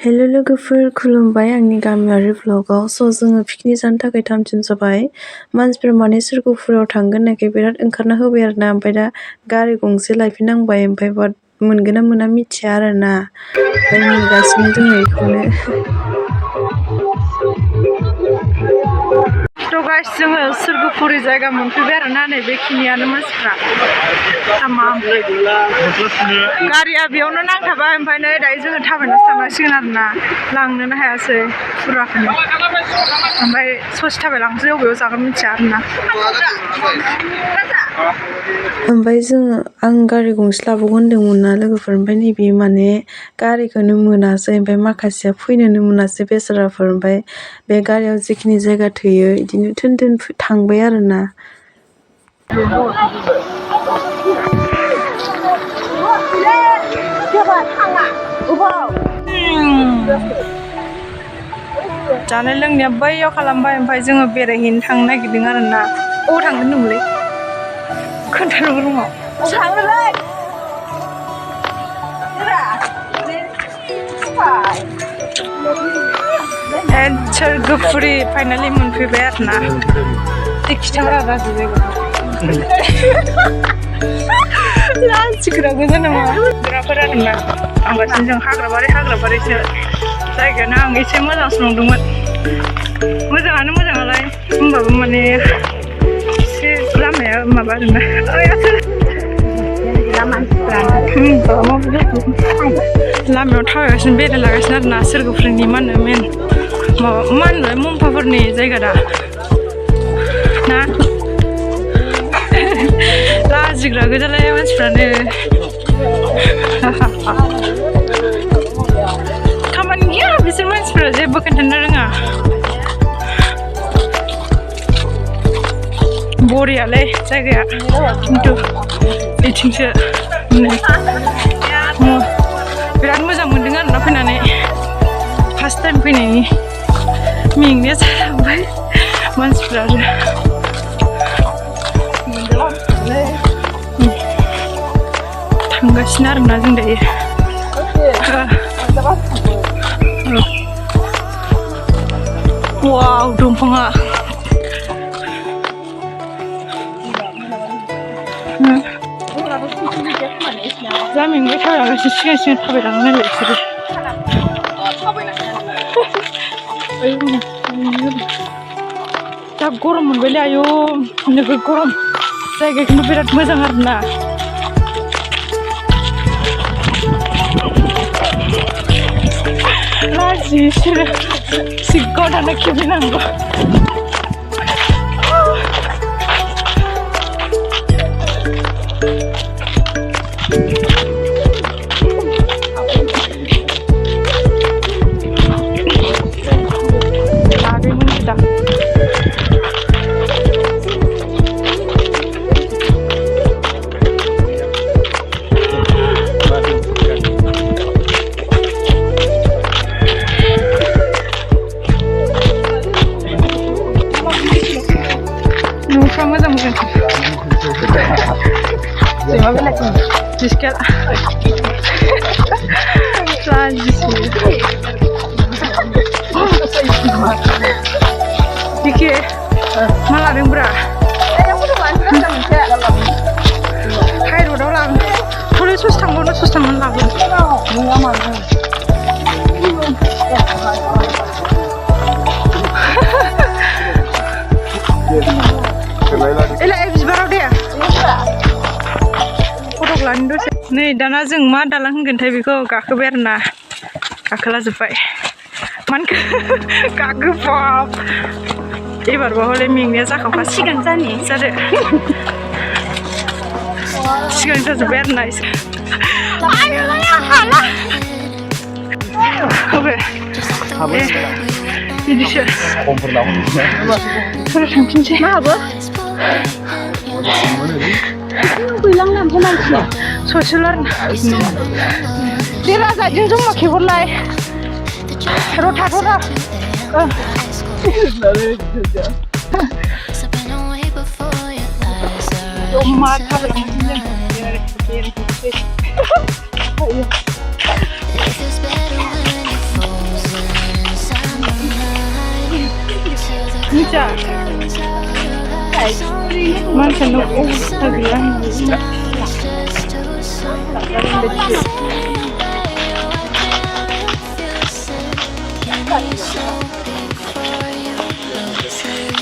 Hello लोगोफोर खुलुमबाय आंनि गामियारि व्लगाव जोङो पिकनिक जानो थाखाय थाम-थिम जाबाय मानसिफोरा माने swrgwpwraयाव थांगोन होननायखाय बिराद ओंखारना होबाय आरोना ओमफ्राय दा गारि गंसे लायफिननांबाय ओमफ्राय मोनगोन ना मोना मिथिया आरोना ओमफ्राय नेगासिनो जोङो बेखौनो गाइस जोङो swrgwpwra जायगा मोनफैबाय आरोना नै बेखिनियानो मानसिफ्रा थामाम गारिया बेयावनो नांथाबाय ओमफ्राय नै दायो जोङो थाबायनासो थांनांसिगोन आरोना लांनोनो हायासै फुराखौनो ओमफ्राय ससे थाबायलांसै बबेयाव जागोन मिथिया आरोना ओमफ्राय आं गारि गंसे लाबावगोन होनदोंमोन ना लोगोफोर ओमफ्राय नैबे माने गारिखौनो मोनासै ओमफ्राय माखासेया फैनोनो मोनासै बेसाराफोर ओमफ्राय बे गारियाव जेखिनि जायगा थोयो बिदिनो थोन थांबाय आरोना जानाय लोंनाया बैयाव खालामबाय ओमफ्राय जोङो बेरायहैनो थांनो नागिरदों आरोना बबाव थांगोन नोंलाय खोन्थानो रुमाव swrgwpwra फाइनालि मोनफैबाय आरोना खिथाग्रा राजु लाजिग्रा गोजा नामा ग्राफोर आरोना आंगासिनो जों हाग्राबारिसो जायगायानो आं एसे मोजांसो नंदोंमोन मोजाङानो मोजाङालाय होमबाबो माने एसे लामाया माबा आरोना लामायाव थाबायगासिनो बेरायलागासिनो आरोना swrgwpwraनि मा होनो मेन माबा मा होनोलाय मम्फाफोरनि जायगा दा ना लाजिग्रा गोजालाय मानसिफ्रानो खामानि गैया बिसोर मानसिफ्रा जेबो खोन्थानो रोङा बरियालै जायगाया खिन्थु बिथिंसो बिराद मोजां मोनदों आरोना फैनानै फार्स्ट टाइम फैनायनि मेंनाया जालांबाय मानसिफ्रा थांगासिनो आरोना जों दायो वाव दंफाङा जा मेंबाय थाबायलांगासिनो सिगां थाबायलाङो नालाय बिसोरो जा गरम मोनबायलै आयु नोगोद गरम जायगाया खिन्थु बिराद मोजां आरोना लाजि बिसोरो सिगाङाव थाना खेबहैनांगौ Disket Diki malah ada yang berat hai rodaw lang boleh sus tangan lang नै दाना जों मा दालां होनगोनथाय बेखौ गाखोबाय आरोना गाखोलाजोब्बाय मानखो गाखोबाब एबारबा हले मेंनाया जाखांफा सिगां जादो सिगां जाजोब्बाय आरोना एसे बिदिसो थांफिनसै माबो गैलांना ओमफ्राय मानसिया ससेल आरोना बे राजाजों जमा खेबहरलाय रथाथरा जमा थाबायलांसै Mica. Mancano usta gila.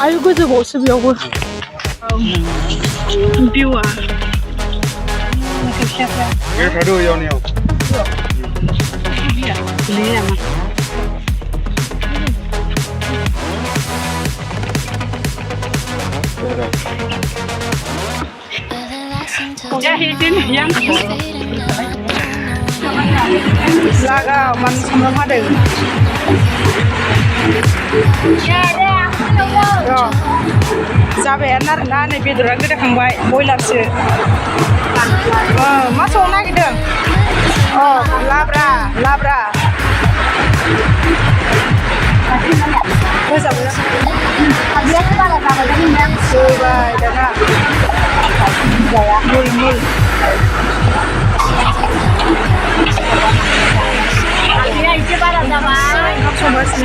Ayo gozo bosu biyawo. Biwa. Cái phải đưa vô nhiều. Jahidin yang laga man sama ada. Zabe anar na ne beduran gede kangbai boiler sih. Masuk lagi dong. Oh, labra. Bisa. Dia pada apa tadi nih? Coba, dana. Mul. Dia itu pada apa? Coba sih.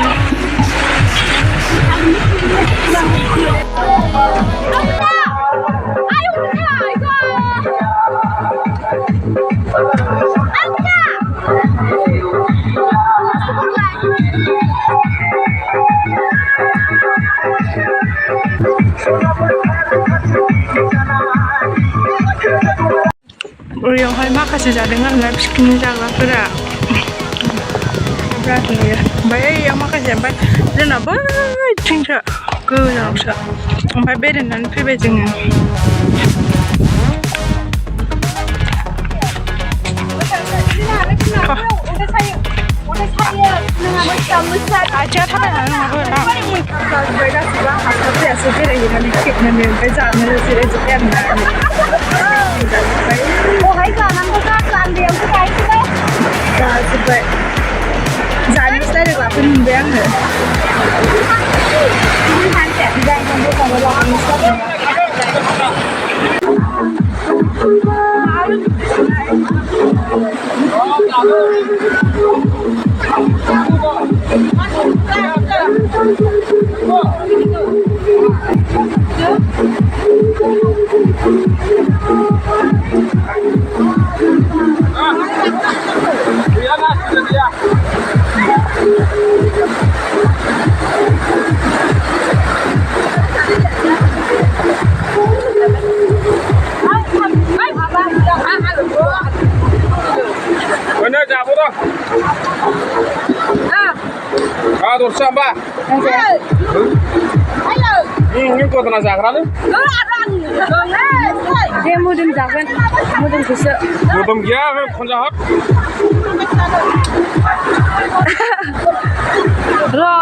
우리영화에 마카시 자dengan live skin jahwibai berarti ya bayi yang makan sampai dan apa tinggal ke dalam sana sampai beda dan perbedaan aja tapi apa beda sudah hasil biasa beda yang dikit nih beda nih sih klmna oh hai cả năm có các làm điểm cái đấy dạ vậy dạ nó sẽ được là phân bé nữa hàng trẻ thì đây không biết còn là làm sao Bener jago tuh. Aduh samba. Ini kok kena zakran nih? dia mudun zakran mudun bisa Mudum dia kan jahat.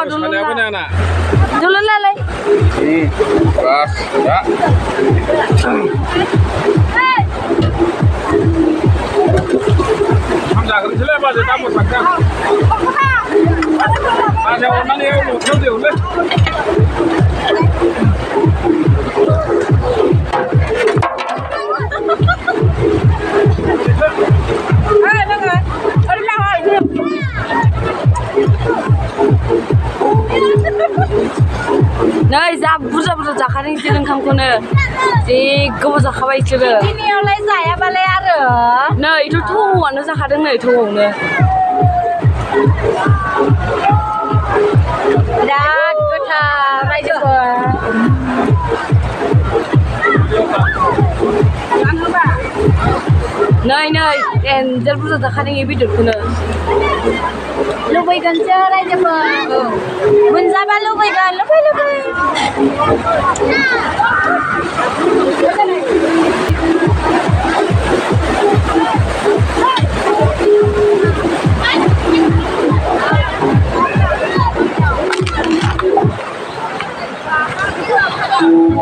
dulu Ada apa nih anak? dulu lalai Pas ya. Hamzah kerja lepas dia tamu sakit. Ada orang yang mau kerja udah. Nei za buza जाखादों इसोर ओंखामखौनो जि गोबाव जाखाबाय इसोरो दिनैयावलाय जायाबालाय आरो नै इथ' थौआनो जाखादों नै थौआवनो बिराद गोथार रायजोफोर नै एन्जर बुरजा जाखादों इ बेदरखौनो लुबैगोनसो रायजोफोर मोनजाबा लुबैगोन लुबै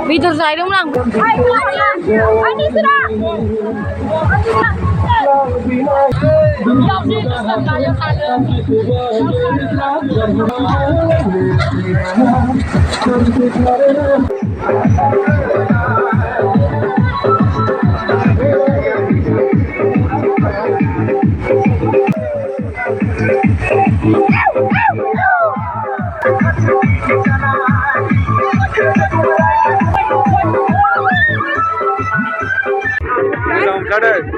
बेदर जाहैदोंमोन आं जादों